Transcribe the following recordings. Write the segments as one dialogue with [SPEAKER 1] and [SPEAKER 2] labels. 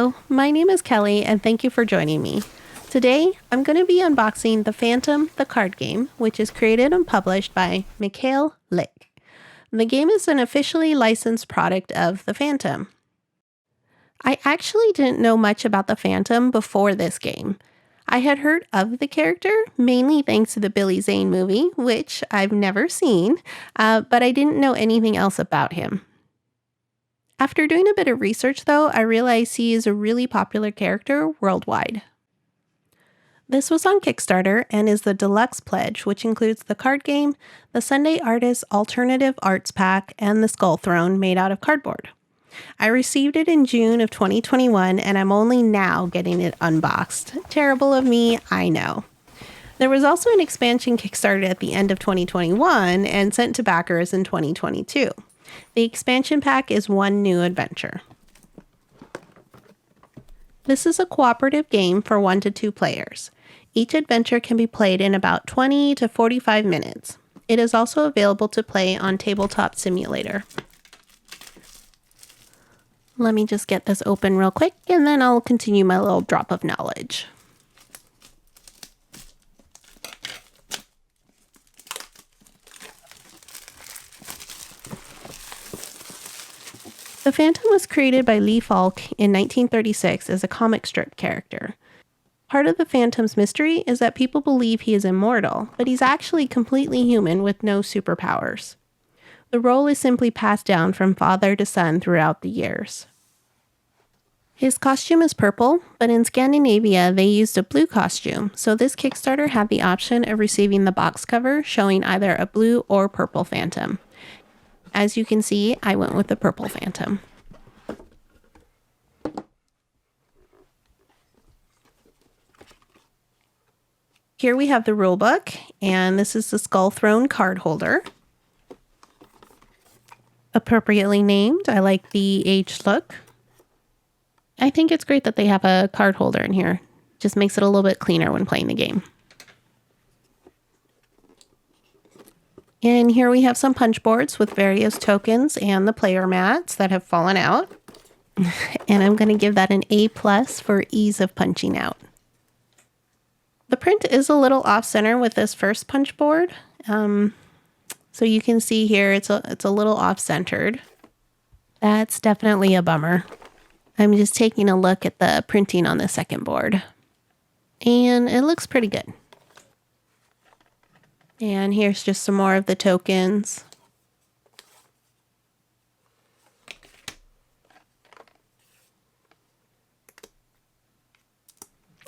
[SPEAKER 1] Hello, my name is Kelly and thank you for joining me. Today, I'm going to be unboxing The Phantom, the card game, which is created and published by Lyck. The game is an officially licensed product of The Phantom. I actually didn't know much about The Phantom before this game. I had heard of the character, mainly thanks to the Billy Zane movie, which I've never seen, but I didn't know anything else about him. After doing a bit of research, though, I realized he is a really popular character worldwide. This was on Kickstarter and is the deluxe pledge, which includes the card game, the Sunday Artist Alternative Arts Pack, and the Skull Throne made out of cardboard. I received it in June of 2021, and I'm only now getting it unboxed. Terrible of me, I know. There was also an expansion kickstarted at the end of 2021 and sent to backers in 2022. The expansion pack is one new adventure. This is a cooperative game for 1 to 2 players. Each adventure can be played in about 20 to 45 minutes. It is also available to play on Tabletop Simulator. Let me just get this open real quick and then I'll continue my little drop of knowledge. The Phantom was created by Lee Falk in 1936 as a comic strip character. Part of the Phantom's mystery is that people believe he is immortal, but he's actually completely human with no superpowers. The role is simply passed down from father to son throughout the years. His costume is purple, but in Scandinavia they used a blue costume, so this Kickstarter had the option of receiving the box cover showing either a blue or purple Phantom. As you can see, I went with the purple Phantom. Here we have the rulebook, and this is the Skull Throne card holder. Appropriately named. I like the aged look. I think it's great that they have a card holder in here. Just makes it a little bit cleaner when playing the game. And here we have some punch boards with various tokens and the player mats that have fallen out. And I'm going to give that an A+ for ease of punching out. The print is a little off-center with this first punch board. So you can see here it's a little off-centered. That's definitely a bummer. I'm just taking a look at the printing on the second board. And it looks pretty good. And here's just some more of the tokens.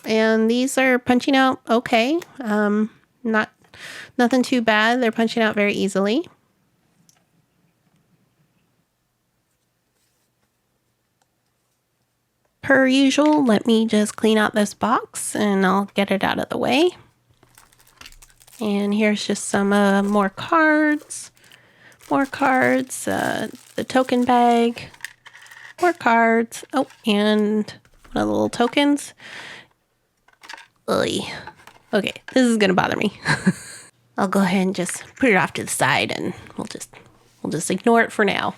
[SPEAKER 1] And these are punching out okay. Nothing too bad. They're punching out very easily. Per usual, let me just clean out this box and I'll get it out of the way. And here's just some more cards, the token bag, more cards. Oh, and one of the little tokens. Ugh. Okay, this is gonna bother me. I'll go ahead and just put it off to the side and we'll just ignore it for now.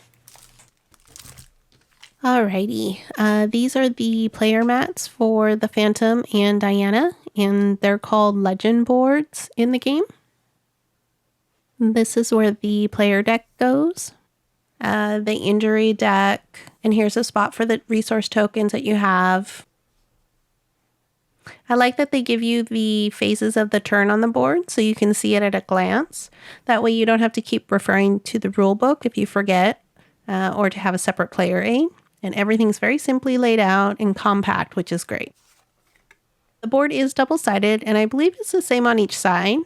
[SPEAKER 1] Alrighty, these are the player mats for the Phantom and Diana, and they're called legend boards in the game. This is where the player deck goes, the injury deck, and here's a spot for the resource tokens that you have. I like that they give you the phases of the turn on the board so you can see it at a glance. That way you don't have to keep referring to the rule book if you forget, or to have a separate player aid. And everything's very simply laid out and compact, which is great. The board is double-sided, and I believe it's the same on each side.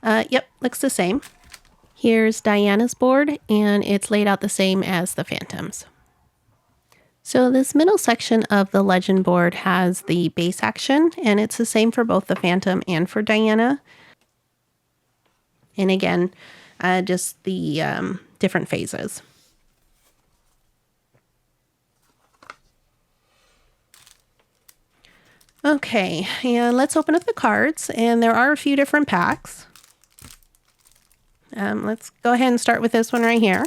[SPEAKER 1] Yep, looks the same. Here's Diana's board, and it's laid out the same as the Phantom's. So this middle section of the legend board has the base action, and it's the same for both the Phantom and for Diana. And again, just the different phases. Okay, and let's open up the cards, and there are a few different packs. Let's go ahead and start with this one right here.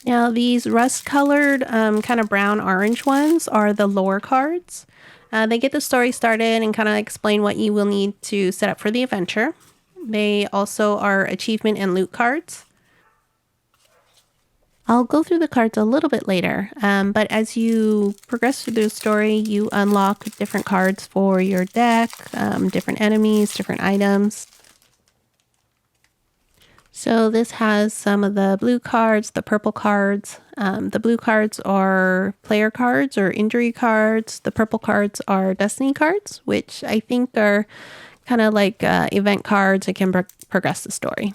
[SPEAKER 1] Now, these rust-colored, kind of brown-orange ones are the lore cards. They get the story started and kind of explain what you will need to set up for the adventure. They also are achievement and loot cards. I'll go through the cards a little bit later, but as you progress through the story, you unlock different cards for your deck, different enemies, different items. So this has some of the blue cards, the purple cards. The blue cards are player cards or injury cards. The purple cards are destiny cards, which I think are kind of like event cards that can progress the story.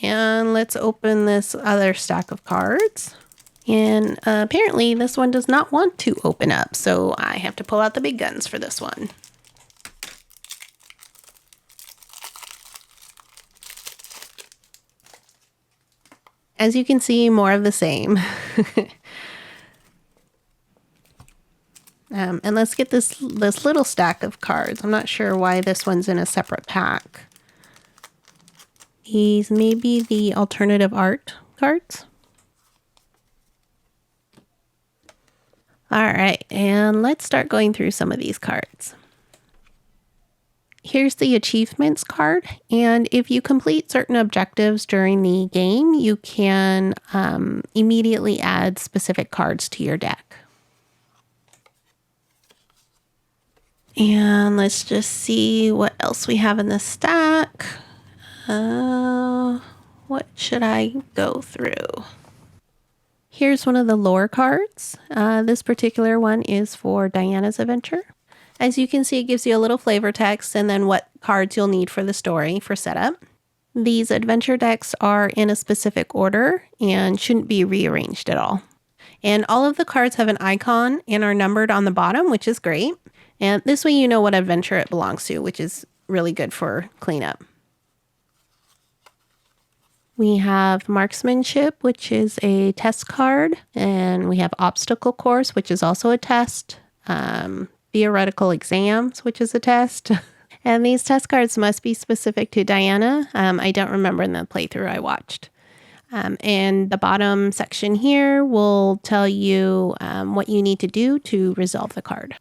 [SPEAKER 1] And let's open this other stack of cards. And apparently this one does not want to open up, so I have to pull out the big guns for this one. As you can see, more of the same. And let's get this little stack of cards. I'm not sure why this one's in a separate pack. These may be the alternative art cards. All right, and let's start going through some of these cards. Here's the achievements card, and if you complete certain objectives during the game, you can immediately add specific cards to your deck. And let's just see what else we have in the stack. What should I go through? Here's one of the lore cards. This particular one is for Diana's adventure. As you can see, it gives you a little flavor text and then what cards you'll need for the story for setup. These adventure decks are in a specific order and shouldn't be rearranged at all. And all of the cards have an icon and are numbered on the bottom, which is great. And this way you know what adventure it belongs to, which is really good for cleanup. We have Marksmanship, which is a test card. And we have Obstacle Course, which is also a test. Theoretical Exams, which is a test. And these test cards must be specific to Diana. I don't remember in the playthrough I watched. And the bottom section here will tell you what you need to do to resolve the card.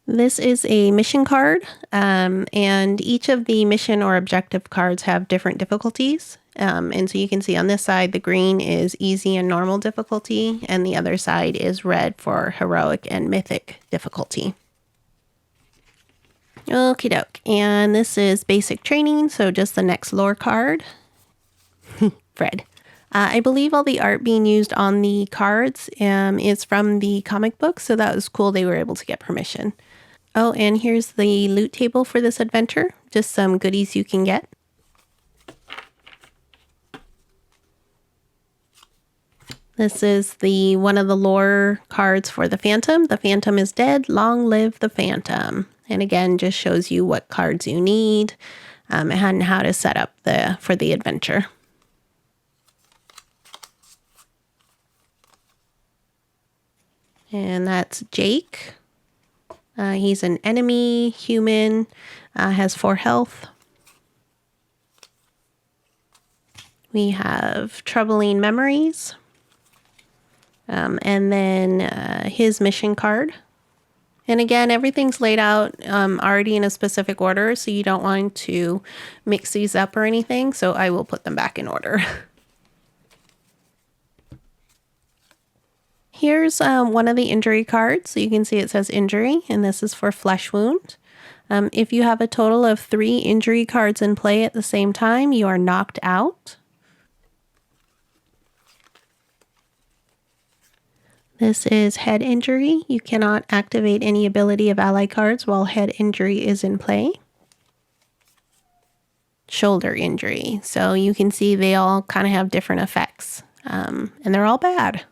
[SPEAKER 1] This is a mission card, and each of the mission or objective cards have different difficulties. And so you can see on this side, the green is easy and normal difficulty, and the other side is red for heroic and mythic difficulty. Okie doke. And this is basic training, so just the next lore card. Fred. I believe all the art being used on the cards is from the comic book, so that was cool they were able to get permission. Oh, and here's the loot table for this adventure. Just some goodies you can get. This is one of the lore cards for the Phantom. The Phantom is dead. Long live the Phantom. And again, just shows you what cards you need and how to set up for the adventure. And that's Jake. He's an enemy human, has 4 health. We have Troubling Memories. And then his mission card. And again, everything's laid out already in a specific order, so you don't want to mix these up or anything. So I will put them back in order. Here's one of the injury cards. So you can see it says injury, and this is for flesh wound. If you have a total of 3 injury cards in play at the same time, you are knocked out. This is head injury. You cannot activate any ability of ally cards while head injury is in play. Shoulder injury. So you can see they all kind of have different effects, and they're all bad.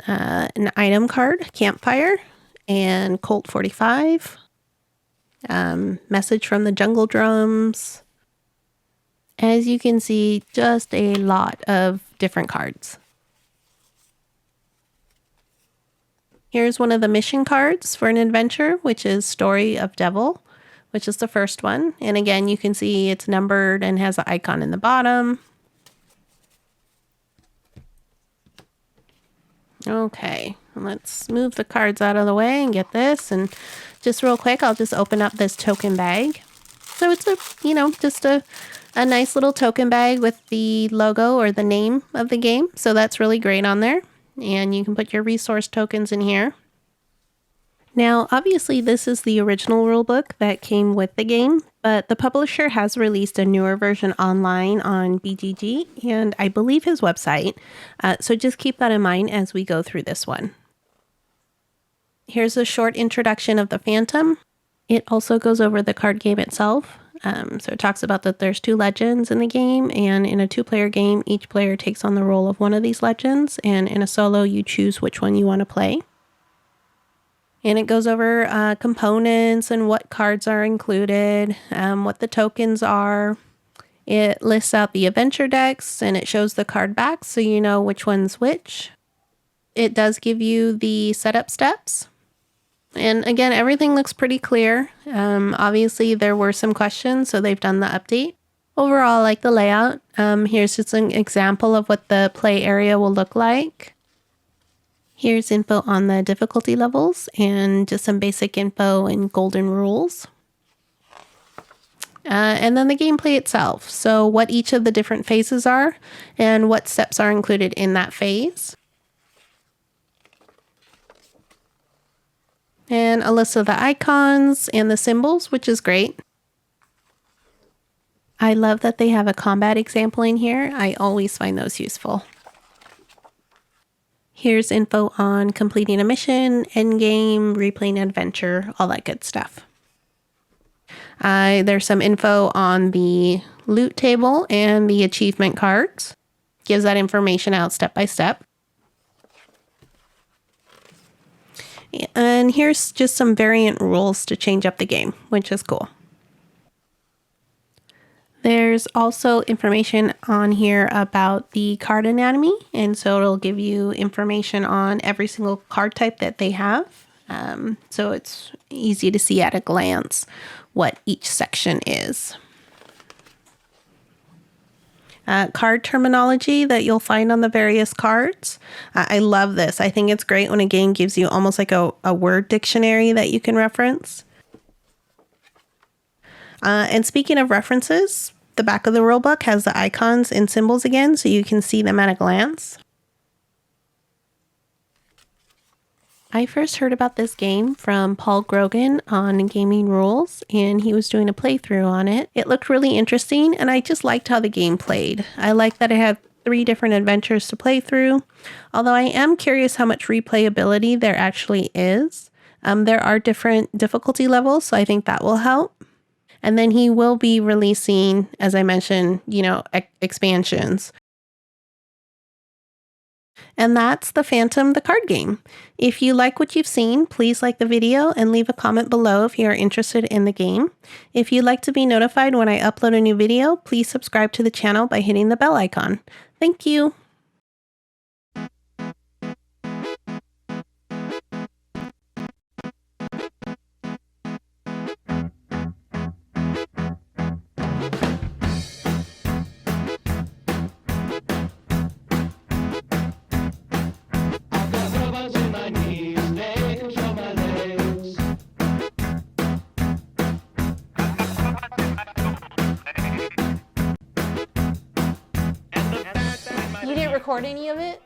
[SPEAKER 1] An item card, Campfire, and Colt 45. Message from the Jungle Drums. As you can see, just a lot of different cards. Here's one of the mission cards for an adventure, which is Story of Devil, which is the first one. And again, you can see it's numbered and has an icon in the bottom. Okay, let's move the cards out of the way and get this. And just real quick, I'll just open up this token bag. So it's just a nice little token bag with the logo or the name of the game. So that's really great on there. And you can put your resource tokens in here. Now, obviously, this is the original rulebook that came with the game, but the publisher has released a newer version online on BGG and I believe his website. So just keep that in mind as we go through this one. Here's a short introduction of the Phantom. It also goes over the card game itself. So it talks about that there's 2 legends in the game, and in a 2-player game, each player takes on the role of one of these legends, and in a solo, you choose which one you want to play. And it goes over components and what cards are included, what the tokens are. It lists out the adventure decks, and it shows the card backs so you know which one's which. It does give you the setup steps. And again, everything looks pretty clear. Obviously, there were some questions, so they've done the update. Overall, I like the layout. Here's just an example of what the play area will look like. Here's info on the difficulty levels and just some basic info and golden rules. And then the gameplay itself. So what each of the different phases are and what steps are included in that phase. And a list of the icons and the symbols, which is great. I love that they have a combat example in here. I always find those useful. Here's info on completing a mission, endgame, replaying an adventure, all that good stuff. There's some info on the loot table and the achievement cards. Gives that information out step by step. And here's just some variant rules to change up the game, which is cool. There's also information on here about the card anatomy, and so it'll give you information on every single card type that they have. So it's easy to see at a glance what each section is. Card terminology that you'll find on the various cards. I love this. I think it's great when a game gives you almost like a word dictionary that you can reference. And speaking of references, the back of the rulebook has the icons and symbols again, so you can see them at a glance. I first heard about this game from Paul Grogan on Gaming Rules, and he was doing a playthrough on it. It looked really interesting, and I just liked how the game played. I liked that it had 3 different adventures to play through, although I am curious how much replayability there actually is. There are different difficulty levels, so I think that will help. And then he will be releasing, as I mentioned, expansions. And that's the Phantom, the card game. If you like what you've seen, please like the video and leave a comment below if you are interested in the game. If you'd like to be notified when I upload a new video, please subscribe to the channel by hitting the bell icon. Thank you. You didn't record any of it?